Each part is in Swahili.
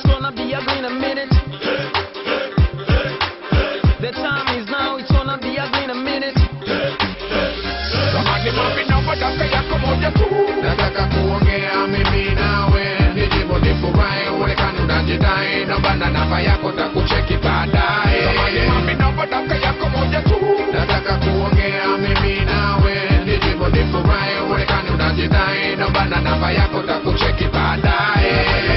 it's gonna be ugly in a minute. The time is now, it's gonna be ugly in a minute. Samani mami naomba dakika yako moja tu. Nataka kuongea mimi nawe, nijibu nifurahi, uonekane unajidai, naomba na namba yako takucheki baadaye. Samani mami naomba dakika yako moja tu. Nataka kuongea mimi nawe, nijibu nifurahi, uonekane unajidai, naomba na namba yako takucheki baadaye.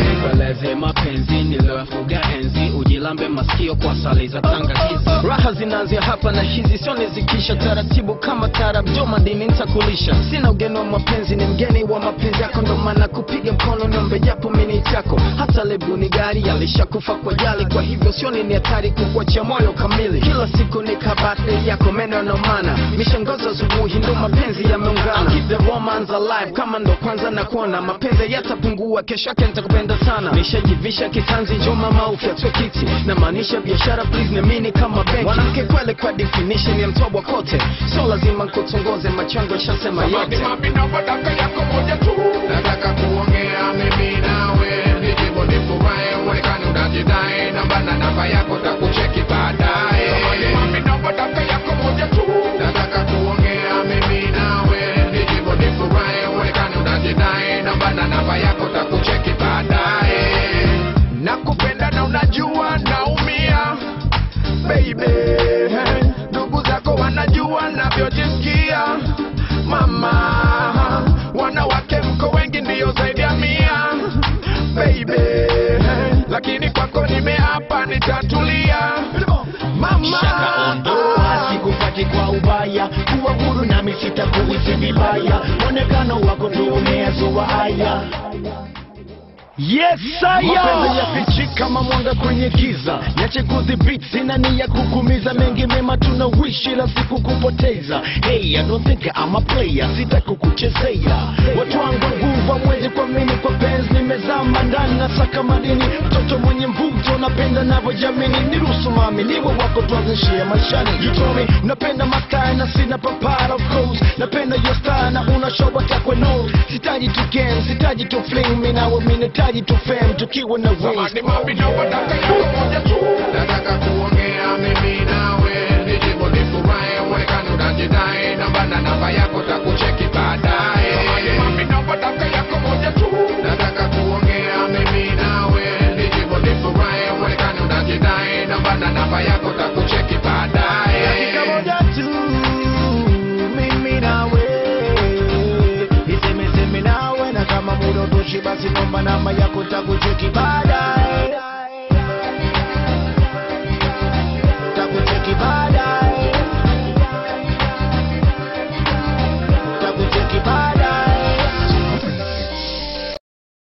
Nipeleze mapenzi niliyofuga enzi, ujilambe masikio kwa sali za tangawizi. Raha zinaanzia hapa na hizi sio nizikisha, taratibu kama tarab joma dini nitakulisha. Sina ugeni wa mapenzi, ni mgeni wa mapenzi yako, ndo maana kupiga mkono niombe japo mini chako. Hata lebu ni gari alishakufa kwa jali, kwa hivyo sio ni hatari kukuachia moyo kamili. Kila siku ni kabate yako meno na maana, mishangazo asubuhi ndo mapenzi yameungana. Keep the romance alive kama ndo kwanza na kuona, mapenzi yatapungua kesho yake nitakupenda sana. Nishajivisha kitanzi njoo mama ufiatwe kiti, na maanisha biashara please niamini kama benki. Mwanamke kweli kwa definition ya mtobwa kote, so lazima nikutongoze machango shasema yote. Mami naomba dakika yako moja tu. Nataka kuongea mimi nawe, nijibu nifurahi, uonekane unajidai, naomba na namba yako takucheki baadaye. Mami naomba dakika yako moja tu. Nataka kuongea mimi nawe, nijibu nifurahi, uonekane unajidai, naomba na namba yako takucheki baadaye. Nakupenda na unajua naumia baby, ndugu zako wanajua navyojisikia mama, wanawake mko wengi ndio zaidi ya 100 baby, lakini kwako nimeapa nitatulia mama. Shaka ondoa sikupati kwa ubaya, kuwa huru nami sitakuhisi vibaya, mwonekano wako ndio umeyazoa haya. Yes saya mapenzi yafichi kama mwanga kwenye giza, niache kudhibiti sina nia kukumiza, mengi mema tunawishi ila siku kupoteza. Hey, I don't think I'm a player, sita kukuchezea. Watu wangu nguva mwezi kwa mini kwa penzi, nimezama ndani na saka madini, mtoto mwenye mvuto napenda navyo jamini. Niruhusu mami niwe wako tuanzishia maishani. You told me napenda maskaya na sina papara of course, napenda your style na una show watakwe no. Sitaji tu game, sitaji tu fling, minawe minetaji tu fame, tukiwa na wings. Samani mami naomba dakika yako moja tu. Nataka kuongea mimi nawe, nijibu nifurahi, uonekane unajidai, naomba na namba yako takucheki baadaye. Samani mami naomba dakika yako moja tu. Nataka kuongea mimi nawe, nijibu nifurahi, uonekane unajidai, naomba na namba yako takucheki baadaye. Dakika moja tu, mimi nawe, niseme nawe, na kama muda utoshi basi nomba namba yako takucheki baadaye.